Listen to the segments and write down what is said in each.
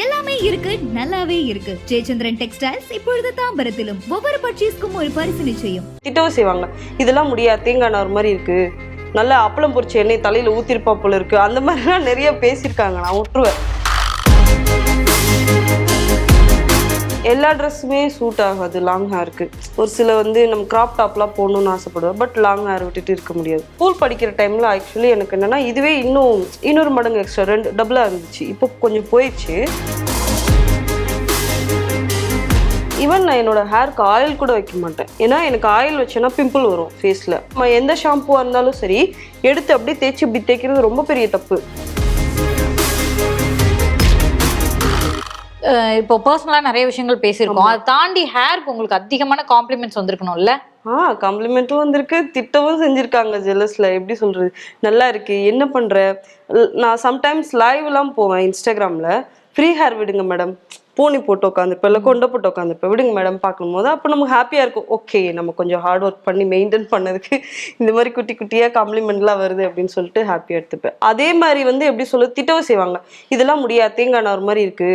எல்லாமே இருக்கு, நல்லாவே இருக்கு. ஜெயச்சந்திரன் டெக்ஸ்டைல்ஸ் இப்பொழுது தாம்பரத்திலும் ஒவ்வொரு பர்ச்சேஸ்க்கும் ஒரு பரிசு நிச்சயம். திட்டவும் செய்வாங்க, இதெல்லாம் முடியாது, தேங்காய் நார் மாதிரி இருக்கு, நல்லா அப்பளம் பொரிச்ச எண்ணெய் தலையில ஊத்திருப்பா போல இருக்கு, அந்த மாதிரிலாம் நிறைய பேசியிருக்காங்க. நான் விட்டுருவேன். எல்லா ட்ரெஸ்ஸுமே சூட் ஆகாது லாங் ஹேருக்கு. ஒரு சில நம்ம கிராப் டாப்லாம் போடணும்னு ஆசைப்படுவேன், பட் லாங் ஹேர் விட்டுட்டு இருக்க முடியாது. ஸ்கூல் படிக்கிற டைமில் ஆக்சுவலி எனக்கு என்னென்னா இதுவே இன்னொரு மடங்கு எக்ஸ்ட்ரா 2 டபுளாக இருந்துச்சு. இப்போ கொஞ்சம் போயிடுச்சு. ஈவன் நான் என்னோட ஹேருக்கு ஆயில் கூட வைக்க மாட்டேன். ஏன்னா எனக்கு ஆயில் வச்சேன்னா பிம்பிள் வரும் ஃபேஸில். நம்ம எந்த ஷாம்புவாக இருந்தாலும் சரி, எடுத்து அப்படியே தேய்ச்சி இப்படி தேய்க்கிறது ரொம்ப பெரிய தப்பு. இப்போ பர்சனலா நிறைய விஷயங்கள் பேசியிருக்கோம். அதை தாண்டி ஹேருக்கு உங்களுக்கு அதிகமான காம்ப்ளிமெண்ட்ஸ் வந்திருக்கணும்ல? காம்ப்ளிமெண்ட்டும் வந்திருக்கு, திட்டவும் செஞ்சுருக்காங்க. ஜெலஸ்ல எப்படி சொல்றது, நல்லா இருக்கு, என்ன பண்ற. நான் சம்டைம்ஸ் லைவ்லாம் போவேன் இன்ஸ்டாகிராமில். ஃப்ரீ ஹேர் விடுங்க மேடம், பூனி போட்டு உட்காந்துருப்பேன், இல்லை கொண்டை போட்டு உட்காந்துருப்பேன், விடுங்க மேடம் பார்க்கும் போது அப்போ நமக்கு ஹாப்பியாக இருக்கும். ஓகே, நம்ம கொஞ்சம் ஹார்ட் ஒர்க் பண்ணி மெயின்டைன் பண்ணதுக்கு இந்த மாதிரி குட்டி குட்டியாக காம்ப்ளிமெண்ட்லாம் வருது அப்படின்னு சொல்லிட்டு ஹாப்பியாக எடுத்துப்பேன். அதே மாதிரி எப்படி சொல்றது, திட்டவும் செய்வாங்க, இதெல்லாம் முடியாது, தேங்காய் நார் மாதிரி இருக்கு,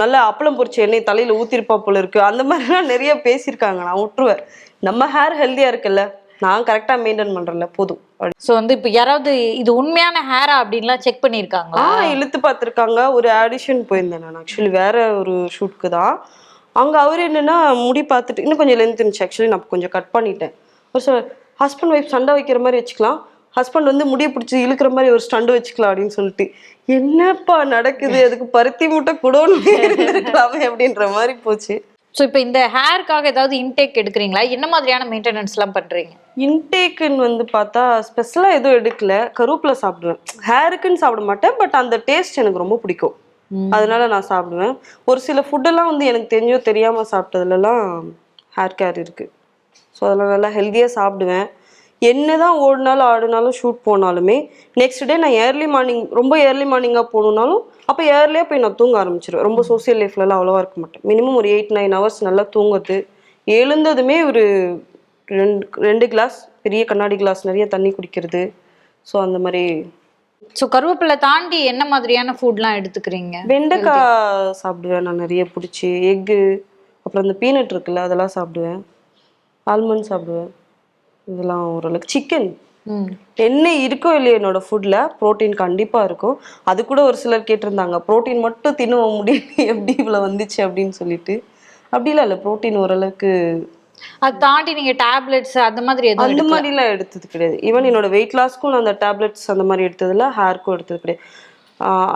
நல்லா அப்பளம் பொரிச்ச எண்ணெய் தலையில ஊத்திருப்பா போல இருக்கு, அந்த மாதிரிலாம் நிறைய பேசியிருக்காங்க. நான் விட்டுருவேன். நம்ம ஹேர் ஹெல்த்தியா இருக்குல்ல, நான் கரெக்டா மெயின்டைன் பண்றேன்ல, போதும். ஸோ இப்போ யாராவது இது உண்மையான ஹேரா அப்படின்லாம் செக் பண்ணியிருக்காங்களா? இழுத்து பார்த்துருக்காங்க. ஒரு ஆடிஷன் போயிருந்தேன் நான், ஆக்சுவலி வேற ஒரு ஷூட்க்கு தான். அங்கே அவர் என்னன்னா முடி பார்த்துட்டு இன்னும் கொஞ்சம் லென்த் இருந்துச்சு. ஆக்சுவலி நான் கொஞ்சம் கட் பண்ணிட்டேன். ஒரு ஹஸ்பண்ட் ஒய்ஃப் சண்டை வைக்கிற மாதிரி வச்சுக்கலாம், ஹஸ்பண்ட் முடியை பிடிச்சி இழுக்கிற மாதிரி ஒரு ஸ்டண்டு வச்சுக்கலாம் அப்படின்னு சொல்லிட்டு, என்னப்பா நடக்குது, அதுக்கு பருத்தி மூட்டை கூடவே அப்படின்ற மாதிரி போச்சு. ஸோ இப்போ இந்த ஹேருக்காக ஏதாவது இன்டேக் எடுக்கிறீங்களா? என்ன மாதிரியான மெயின்டெனன்ஸ்லாம் பண்ணுறீங்க? இன்டேக்குன்னு பார்த்தா ஸ்பெஷலாக எதுவும் எடுக்கல. கருவேப்பிலை சாப்பிடுவேன். ஹேருக்குன்னு சாப்பிட மாட்டேன், பட் அந்த டேஸ்ட் எனக்கு ரொம்ப பிடிக்கும், அதனால நான் சாப்பிடுவேன். ஒரு சில ஃபுட்டெல்லாம் எனக்கு தெரிஞ்சோ தெரியாமல் சாப்பிட்டதுலலாம் ஹேர் கேர் இருக்குது. ஸோ அதெல்லாம் நல்லா ஹெல்த்தியாக சாப்பிடுவேன். என்னதான் ஓடினாலும் ஆடினாலும் ஷூட் போனாலுமே நெக்ஸ்ட் டே நான் ரொம்ப ஏர்லி மார்னிங்காக போகணுன்னாலும் அப்போ ஏர்லியாக போய் நான் தூங்க ஆரம்பிச்சிடுவேன். ரொம்ப சோசியல் லைஃப்லலாம் அவ்வளோவா இருக்க மாட்டேன். மினிமம் ஒரு 8-9 ஹவர்ஸ் நல்லா தூங்குறது. எழுந்ததுமே ஒரு 2 கிளாஸ், பெரிய கண்ணாடி கிளாஸ் நிறைய தண்ணி குடிக்கிறது. ஸோ அந்த மாதிரி. ஸோ கருவேப்பிலை தாண்டி என்ன மாதிரியான ஃபுட்லாம் எடுத்துக்கிறீங்க? வெண்டைக்காய் சாப்பிடுவேன் நான் நிறைய பிடிச்சி, எக்கு, அப்புறம் அந்த பீனட் இருக்குல்ல அதெல்லாம் சாப்பிடுவேன், ஆல்மண்ட் சாப்பிடுவேன். இதெல்லாம் ஓரளவுக்கு. சிக்கன் என்ன இருக்கோ இல்லையோ என்னோட ஃபுட்ல ப்ரோட்டீன் கண்டிப்பா இருக்கும். அது கூட ஒரு சிலர் கேட்டிருந்தாங்க, ப்ரோட்டீன் மட்டும் தின்ன முடியும் எப்படி இவ்வளவு வந்துச்சு அப்படின்னு சொல்லிட்டு. அப்படிலாம் இல்லை, ப்ரோட்டீன் ஓரளவுக்கு. அது தாண்டி நீங்க டேப்லெட்ஸ் அந்த மாதிரி அந்த மாதிரிலாம் எடுத்தது கிடையாது. ஈவன் என்னோட வெயிட் லாஸ்க்கும் நான் அந்த டேப்லெட்ஸ் அந்த மாதிரி எடுத்ததில்ல, ஹேருக்கும் எடுத்தது கிடையாது.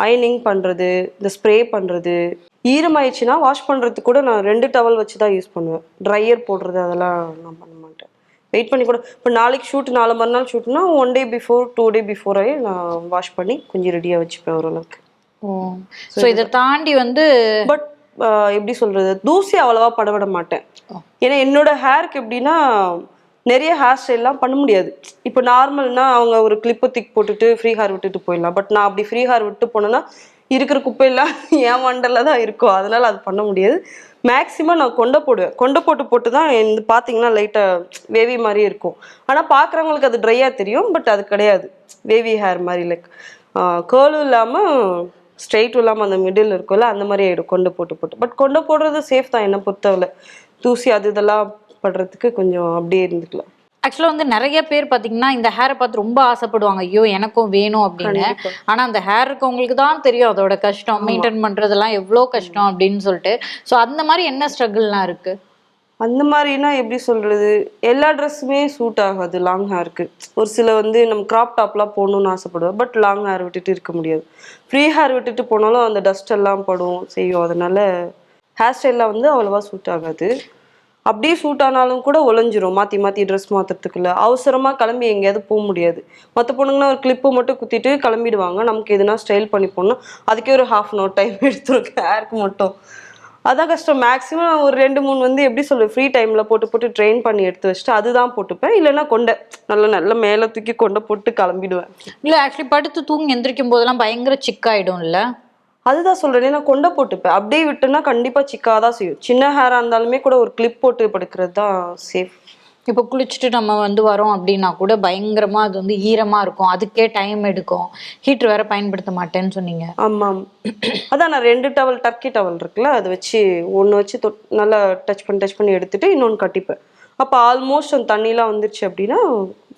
அயனிங் பண்றது, இந்த ஸ்ப்ரே பண்றது, ஈரமாயிடுச்சுன்னா வாஷ் பண்றதுக்கு கூட நான் 2 டவல் வச்சு தான் யூஸ் பண்ணுவேன். ட்ரையர் போடுறது அதெல்லாம் நான் பண்ண மாட்டேன். வெயிட் பண்ணி கூட, இப்போ நாளைக்கு ஷூட், நாளை மறுநாள் ஷூட்னா 1 டே பிஃபோர் 2 டே பிஃபோரே நான் வாஷ் பண்ணி கொஞ்சம் ரெடியாக வச்சுப்பேன் ஓரளவுக்கு. ஸோ இதை தாண்டி பட் எப்படி சொல்றது, தூசி அவ்வளவா படவிட மாட்டேன். ஏன்னா என்னோட ஹேருக்கு எப்படின்னா நிறைய ஹேர் ஸ்டைல்லாம் பண்ண முடியாது. இப்போ நார்மல்னா அவங்க ஒரு கிளிப்பு திக் போட்டுட்டு ஃப்ரீ ஹேர் விட்டுட்டு போயிடலாம். பட் நான் அப்படி ஃப்ரீ ஹேர் விட்டு போனேன்னா இருக்கிற குப்பையெல்லாம் என் மண்டல தான் இருக்கும், அதனால அது பண்ண முடியாது. மேக்ஸிமம் நான் கொண்டை போடுவேன். கொண்டை போட்டு தான் பார்த்தீங்கன்னா லைட்டாக வேவி மாதிரி இருக்கும். ஆனால் பார்க்குறவங்களுக்கு அது ட்ரையாக தெரியும், பட் அது கிடையாது, வேவி ஹேர் மாதிரி. லைக் கேர்லும் இல்லாமல் ஸ்ட்ரெயிட்டும் இல்லாமல் அந்த மிடில் இருக்கும்ல, அந்த மாதிரி ஆகிடும் கொண்டை போட்டு. பட் கொண்டை போடுறது சேஃப் தான் என்னை பொறுத்தவரை. தூசி அது இதெல்லாம் படுறதுக்கு கொஞ்சம் அப்படியே இருந்துக்கலாம். ஆக்சுவலாக நிறைய பேர் பார்த்தீங்கன்னா இந்த ஹேரை பார்த்து ரொம்ப ஆசைப்படுவாங்க, ஐயோ எனக்கும் வேணும் அப்படின்னு. ஆனால் அந்த ஹேர் இருக்கவங்களுக்கு தான் தெரியும் அதோட கஷ்டம், மெயின்டைன் பண்ணுறதெல்லாம் எவ்வளோ கஷ்டம் அப்படின்னு சொல்லிட்டு. ஸோ அந்த மாதிரி என்ன ஸ்ட்ரகிள்லாம் இருக்கு? அந்த மாதிரினா எப்படி சொல்றது, எல்லா ட்ரெஸ்ஸுமே சூட் ஆகாது லாங் ஹேருக்கு. ஒரு சில நம்ம கிராப் டாப்லாம் போடணும்னு ஆசைப்படுவேன், பட் லாங் ஹேர் விட்டுட்டு இருக்க முடியாது. ஃப்ரீ ஹேர் விட்டுட்டு போனாலும் அந்த டஸ்ட் எல்லாம் படும் செய்யும், அதனால ஹேர் ஸ்டைல்லாம் அவ்வளோவா சூட் ஆகாது. அப்படியே சூட் ஆனாலும் கூட ஒளிஞ்சிரும், மாற்றி ட்ரெஸ் மாற்றுறதுக்குள்ள. அவசரமாக கிளம்பி எங்கேயாவது போக முடியாது. மற்ற பொண்ணுங்கன்னா ஒரு கிளிப்பு மட்டும் குத்திட்டு கிளம்பிடுவாங்க. நமக்கு எதுனா ஸ்டைல் பண்ணி போடணும், அதுக்கே ஒரு 1/2 hour டைம் எடுத்துருக்கு ஹேருக்கு மட்டும். அதான் கஷ்டம். மேக்ஸிமம் ஒரு 2-3 எப்படி சொல்லுவேன், ஃப்ரீ டைமில் போட்டு ட்ரெயின் பண்ணி எடுத்து வச்சுட்டு அதுதான் போட்டுப்பேன். இல்லைன்னா கொண்டை நல்ல மேலே தூக்கி கொண்டை போட்டு கிளம்பிடுவேன். இல்லை ஆக்சுவலி படுத்து தூங்கி எந்திரிக்கும் போதெல்லாம் பயங்கர சிக்காயிடும் இல்லை? அதுதான் சொல்றேன், நான் கொண்டை போட்டுப்பேன். அப்படியே விட்டுனா கண்டிப்பா சிக்காதான் செய்யும். சின்ன ஹேரா இருந்தாலுமே கூட ஒரு கிளிப் போட்டு படுக்கிறது தான் சேஃப். இப்போ குளிச்சுட்டு நம்ம வரோம் அப்படின்னா கூட பயங்கரமா அது வந்து ஈரமா இருக்கும், அதுக்கே டைம் எடுக்கும், ஹீட்டர் வேற பயன்படுத்த மாட்டேன்னு சொன்னீங்க. ஆமாம், அதான் நான் 2 டவல் டர்க்கி டவல் இருக்குல்ல, அதை வச்சு ஒன்று வச்சு நல்லா டச் பண்ணி எடுத்துட்டு இன்னொன்று கட்டிப்பேன். அப்போ ஆல்மோஸ்ட் அந்த தண்ணிலாம் வந்துருச்சு அப்படின்னா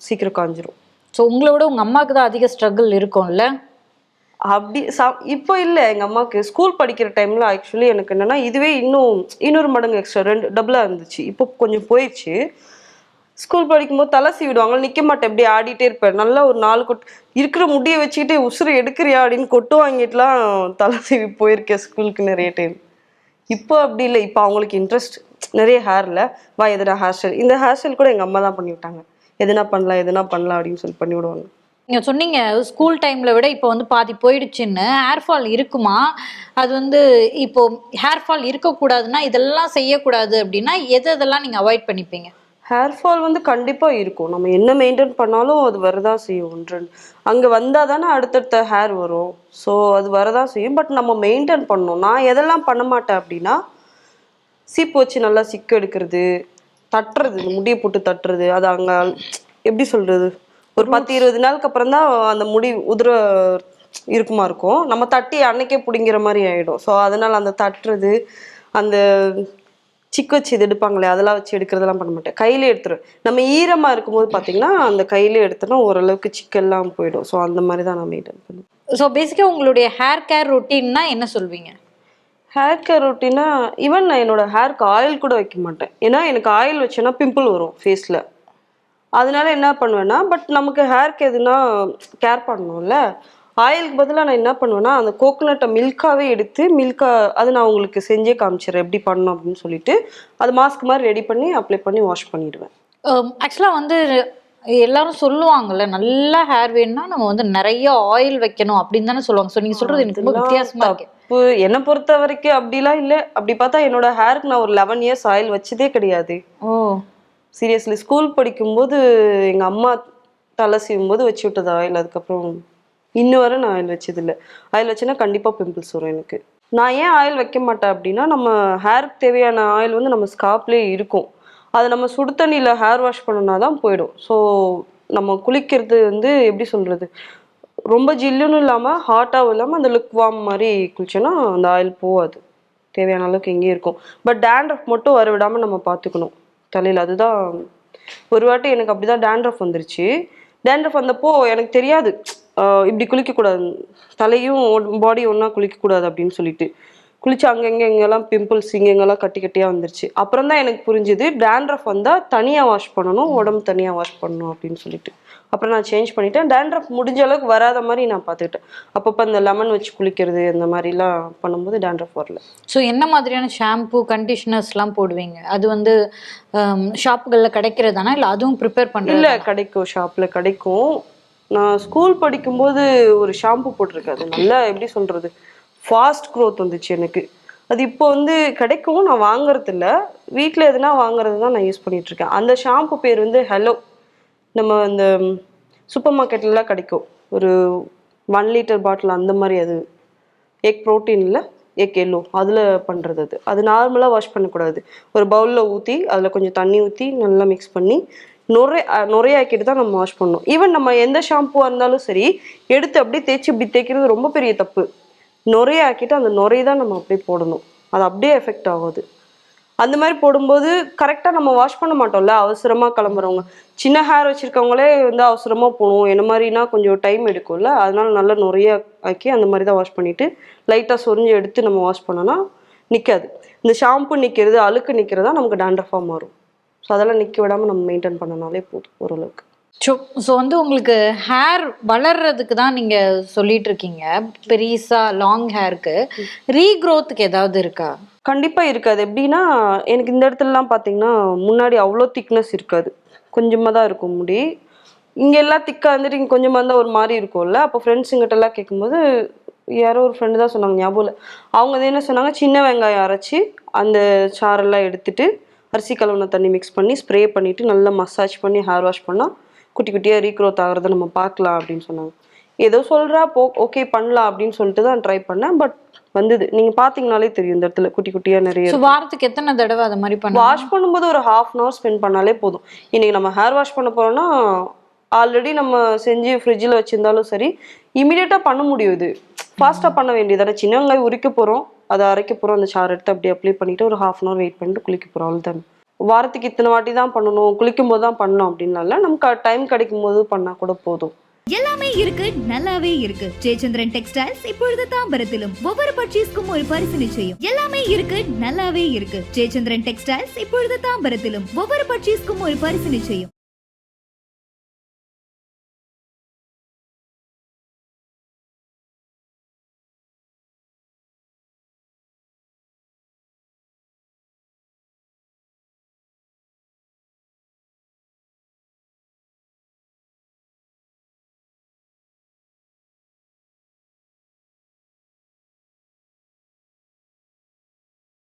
சீக்கிரம் காஞ்சிரும். ஸோ உங்களை விட உங்க அம்மாவுக்கு தான் அதிக ஸ்ட்ரகிள் இருக்கும்ல? அப்படி இப்போ இல்லை, எங்கள் அம்மாவுக்கு ஸ்கூல் படிக்கிற டைமில் ஆக்சுவலி எனக்கு என்னென்னா இதுவே இன்னொரு மடங்கு எக்ஸ்ட்ரா 2 டபுளாக இருந்துச்சு. இப்போ கொஞ்சம் போயிடுச்சு. ஸ்கூல் படிக்கும்போது தலை சீவிடுவாங்க, நிற்க மாட்டேன், எப்படி ஆடிட்டே இருப்பேன். நல்லா ஒரு 4 இருக்கிற முடியை வச்சுக்கிட்டு உசுறு எடுக்கிறியா அப்படின்னு கொட்டு வாங்கிட்டுலாம் தலை சீவி போயிருக்கேன் ஸ்கூலுக்கு நிறைய டைம். இப்போ அப்படி இல்லை, இப்போ அவங்களுக்கு இன்ட்ரெஸ்ட் நிறைய ஹேரில். எதுனா ஹேர் ஸ்டைல், இந்த ஹேர் ஸ்டைல் கூட எங்கள் அம்மா தான் பண்ணி விட்டாங்க. எதுனா பண்ணலாம் அப்படின்னு சொல்லி பண்ணி விடுவாங்க. நீங்க சொன்னீங்க ஸ்கூல் டைம்ல விட இப்போ வந்து பாதி போயிடுச்சுன்னு. ஹேர் ஃபால் இருக்குமா? அது வந்து இப்போ ஹேர் ஃபால் இருக்கக்கூடாதுன்னா இதெல்லாம் செய்யக்கூடாது அப்படின்னா எதெல்லாம் நீங்க அவாய்ட் பண்ணிப்பீங்க? ஹேர் ஃபால் வந்து கண்டிப்பாக இருக்கும். நம்ம என்ன மெயின்டைன் பண்ணாலும் அது வரதான் செய்யும். ஒன்று அங்கே வந்தால் தானே அடுத்தடுத்த ஹேர் வரும். ஸோ அது வரதான் செய்யும். பட் நம்ம மெயின்டைன் பண்ணணும். நான் எதெல்லாம் பண்ண மாட்டேன் அப்படின்னா, சீப்பு வச்சு நல்லா சிக்கு எடுக்கிறது, தட்டுறது, முடியை போட்டு தட்டுறது. அது அங்கே எப்படி சொல்கிறது, ஒரு 10-20 நாளுக்கு அப்புறம் தான் அந்த முடி உதிர இருக்கும். நம்ம தட்டி அன்னைக்கே பிடிங்கிற மாதிரி ஆகிடும். ஸோ அதனால் அந்த தட்டுறது, அந்த சிக்கு வச்சு இது எடுப்பாங்களே, அதெல்லாம் வச்சு எடுக்கிறதெல்லாம் பண்ண மாட்டேன். கையிலே எடுத்துருவேன். நம்ம ஈரமாக இருக்கும்போது பார்த்தீங்கன்னா அந்த கையிலே எடுத்தோன்னா ஓரளவுக்கு சிக்கெல்லாம் போயிடும். ஸோ அந்த மாதிரி தான் நான் மெயின்டைன் பண்ணுவேன். ஸோ பேசிக்காக உங்களுடைய ஹேர் கேர் ரொட்டீன்னா என்ன சொல்வீங்க? ஹேர் கேர் ரொட்டீனா, ஈவன் நான் என்னோட ஹேருக்கு ஆயில் கூட வைக்க மாட்டேன். ஏன்னா எனக்கு ஆயில் வச்சேன்னா பிம்பிள் வரும் ஃபேஸில். அதனால என்ன பண்ணுவேன்னா, பட் நமக்கு ஹேருக்கு எதுனா கேர் பண்ணணும்ல, ஆயிலுக்கு பதிலாக நான் என்ன பண்ணுவேன்னா, அந்த கோகோனட்டை மில்காவே எடுத்து அது நான் உங்களுக்கு செஞ்சே காமிச்சிடுறேன் எப்படி பண்ணணும் அப்படின்னு சொல்லிட்டு, அது மாஸ்க் மாதிரி ரெடி பண்ணி அப்ளை பண்ணி வாஷ் பண்ணிடுவேன். ஆக்சுவலாக வந்து எல்லாரும் சொல்லுவாங்கல்ல, நல்ல ஹேர் வேணும்னா நம்ம வந்து நிறைய ஆயில் வைக்கணும் அப்படின்னு தானே சொல்லுவாங்க. ஸோ நீங்கள் சொல்றது எனக்கு ரொம்ப வித்தியாசமா இருக்கு. என்னை பொறுத்த வரைக்கும் அப்படிலாம் இல்லை. அப்படி பார்த்தா என்னோட ஹேருக்கு நான் ஒரு 11 இயர்ஸ் ஆயில் வச்சதே கிடையாது. ஓ சீரியஸ்லி, ஸ்கூல் படிக்கும்போது எங்கள் அம்மா தலை சீவும் போது வச்சு விட்டது ஆயில். அதுக்கப்புறம் இன்னும் வரை நான் ஆயில் வச்சதில்லை. ஆயில் வச்சேன்னா கண்டிப்பாக பிம்பிள்ஸ் வரும் எனக்கு. நான் ஏன் ஆயில் வைக்க மாட்டேன் அப்படின்னா, நம்ம ஹேருக்கு தேவையான ஆயில் வந்து நம்ம ஸ்கார்ப்லேயே இருக்கும். அதை நம்ம சுடு தண்ணியில் ஹேர் வாஷ் பண்ணோன்னா தான் போயிடும். ஸோ நம்ம குளிக்கிறது வந்து எப்படி சொல்கிறது, ரொம்ப ஜில்லுன்னு இல்லாமல் ஹாட்டாகவும் இல்லாமல் அந்த லுக் வார்ம் மாதிரி குளிச்சோன்னா அந்த ஆயில் போகாது. தேவையான அளவுக்கு எங்கேயும் இருக்கும். பட் டேண்ட்ரஃப் மட்டும் வர விடாமல் நம்ம பார்த்துக்கணும் தலையில். அதுதான் ஒரு வாட்டி எனக்கு அப்படி தான் டேண்ட்ரஃப் வந்துருச்சு. டேண்ட்ரஃப் வந்தப்போ எனக்கு தெரியாது இப்படி குளிக்கக்கூடாது, தலையும் பாடி ஒன்றா குளிக்கக்கூடாது அப்படின்னு சொல்லிட்டு குளிச்சு எங்கெங்கெல்லாம் பிம்பிள்ஸ் இங்கெங்கெல்லாம் கட்டி கட்டியாக வந்துருச்சு. அப்புறம் தான் எனக்கு புரிஞ்சுது, டேண்ட்ரஃப் வந்தால் தனியாக வாஷ் பண்ணணும், உடம்பு தனியாக வாஷ் பண்ணணும் அப்படின்னு சொல்லிட்டு. அப்புறம் நான் சேஞ்ச் பண்ணிட்டேன். டேண்ட்ரஃப் முடிஞ்ச அளவுக்கு வராத மாதிரி நான் பார்த்துக்கிட்டேன். அப்பப்போ இந்த லெமன் வச்சு குளிக்கிறது அந்த மாதிரிலாம் பண்ணும்போது டேண்ட்ரஃப் வரல. ஸோ என்ன மாதிரியான ஷாம்பு கண்டிஷனர்ஸ்லாம் போடுவீங்க? அது வந்து ஷாப்புகளில் கிடைக்கிறதானா இல்லை அதுவும் ப்ரிப்பேர் பண்ணுறது? இல்லை, கிடைக்கும், ஷாப்பில் கிடைக்கும். நான் ஸ்கூல் படிக்கும்போது ஒரு ஷாம்பு போட்டிருக்கேன். அது நல்லா எப்படி சொல்கிறது, ஃபாஸ்ட் க்ரோத் வந்துச்சு எனக்கு. அது இப்போ வந்து கிடைக்கும், நான் வாங்குறது இல்லை. வீட்டில் எதுனா வாங்குறது தான் நான் யூஸ் பண்ணிகிட்ருக்கேன். அந்த ஷாம்பு பேர் வந்து ஹலோ. நம்ம இந்த சூப்பர் மார்க்கெட்லலாம் கிடைக்கும், ஒரு 1 லிட்டர் பாட்டில் அந்த மாதிரி. அது எக் ப்ரோட்டீனில் எக் எல்லோ அதில் பண்ணுறது. அது நார்மலாக வாஷ் பண்ணக்கூடாது. ஒரு பவுலில் ஊற்றி அதில் கொஞ்சம் தண்ணி ஊற்றி நல்லா மிக்ஸ் பண்ணி நுரையாக்கிட்டு தான் நம்ம வாஷ் பண்ணணும். ஈவன் நம்ம எந்த ஷாம்புவாக இருந்தாலும் சரி, எடுத்து அப்படியே தேய்ச்சி இப்படி தேய்க்கிறது ரொம்ப பெரிய தப்பு. நுரையாக்கிட்டு அந்த நுரையை தான் நம்ம அப்படியே போடணும். அது அப்படியே எஃபெக்ட் ஆகாது. அந்த மாதிரி போடும்போது கரெக்டாக நம்ம வாஷ் பண்ண மாட்டோம்ல, அவசரமாக கிளம்புறவங்க, சின்ன ஹேர் வச்சுருக்கவங்களே வந்து அவசரமாக போகணும், என்ன மாதிரினா கொஞ்சம் டைம் எடுக்கும்ல. அதனால நல்லா நுரையா ஆக்கி அந்த மாதிரி தான் வாஷ் பண்ணிவிட்டு லைட்டாக சொரிஞ்சு எடுத்து நம்ம வாஷ் பண்ணோன்னா நிற்காது. இந்த ஷாம்பு நிற்கிறது, அழுக்கு நிற்கிறதா நமக்கு டேண்ட்ரஃபாக மாறும். ஸோ அதெல்லாம் நிற்க விடாமல் நம்ம மெயின்டைன் பண்ணனாலே போதும் ஓரளவுக்கு. ஸோ வந்து உங்களுக்கு ஹேர் வளர்றதுக்கு தான் நீங்கள் சொல்லிட்டு இருக்கீங்க, பெரிசா லாங் ஹேருக்கு. ரீக்ரோத்துக்கு ஏதாவது இருக்கா? கண்டிப்பாக இருக்காது. எப்படின்னா, எனக்கு இந்த இடத்துலலாம் பார்த்தீங்கன்னா முன்னாடி அவ்வளோ திக்னஸ் இருக்காது, கொஞ்சமாக தான் இருக்கும் முடி. இங்கே எல்லாம் திக்காக இருந்துட்டு இங்கே கொஞ்சமாக இருந்தால் ஒரு மாதிரி இருக்கும்ல. அப்போ ஃப்ரெண்ட்ஸுங்கிட்டலாம் கேட்கும்போது யாரோ ஒரு ஃப்ரெண்டு தான் சொன்னாங்க, ஞாபகம் இல்லை. அவங்க என்ன சொன்னாங்க, சின்ன வெங்காயம் அரைச்சி அந்த சாரெல்லாம் எடுத்துட்டு அரிசி கலவுன தண்ணி மிக்ஸ் பண்ணி ஸ்ப்ரே பண்ணிவிட்டு நல்லா மசாஜ் பண்ணி ஹேர் வாஷ் பண்ணால் குட்டி குட்டியாக ரீக்ரோத் ஆகிறத நம்ம பார்க்கலாம் அப்படின்னு சொன்னாங்க. ஏதோ சொல்கிறா ஓகே பண்ணலாம் அப்படின்னு சொல்லிட்டு தான் ட்ரை பண்ணேன். பட் வந்தது. நீங்க பாத்தீங்கனாலே தெரியும் இந்த இடத்துல குட்டி குட்டியா நிறைய. ஸோ வாரத்துக்கு எத்தனை தடவை அது மாதிரி பண்ண? வாஷ் பண்ணும்போது ஒரு 1/2 hour ஸ்பெண்ட் பண்ணாலே போதும். இன்னைக்கு நம்ம ஹேர் வாஷ் பண்ண போறோம்னா ஆல்ரெடி நம்ம செஞ்சு ஃப்ரிட்ஜில் வச்சிருந்தாலும் சரி, இமீடியட்டா பண்ண முடியும். இது ஃபாஸ்டா பண்ண வேண்டியதான. சின்ன வெங்காயம் உரிக்க போறோம், அதை அரைக்க போறோம், அந்த சாறு எடுத்து அப்படியே அப்ளை பண்ணிட்டு ஒரு 1/2 hour வெயிட் பண்ணிட்டு குளிக்க போறோம், அவ்வளவுதான். வாரத்துக்கு இத்தனை வாட்டி தான் பண்ணணும், குளிக்கும் போது தான் பண்ணணும் அப்படின்னால நமக்கு டைம் கிடைக்கும் போது பண்ணா கூட போதும். எல்லாமே இருக்கு, நல்லாவே இருக்கு. ஜெயச்சந்திரன் டெக்ஸ்டைல்ஸ் இப்பொழுது தாம்பரத்திலும் ஒவ்வொரு பர்ச்சேஸ்க்கும் ஒரு பரிசு நிச்சயம். எல்லாமே இருக்கு, நல்லாவே இருக்கு. ஜெயச்சந்திரன் டெக்ஸ்டைல்ஸ் இப்பொழுது தாம்பரத்திலும் ஒவ்வொரு பர்ச்சேஸ்க்கும் ஒரு பரிசு நிச்சயம்.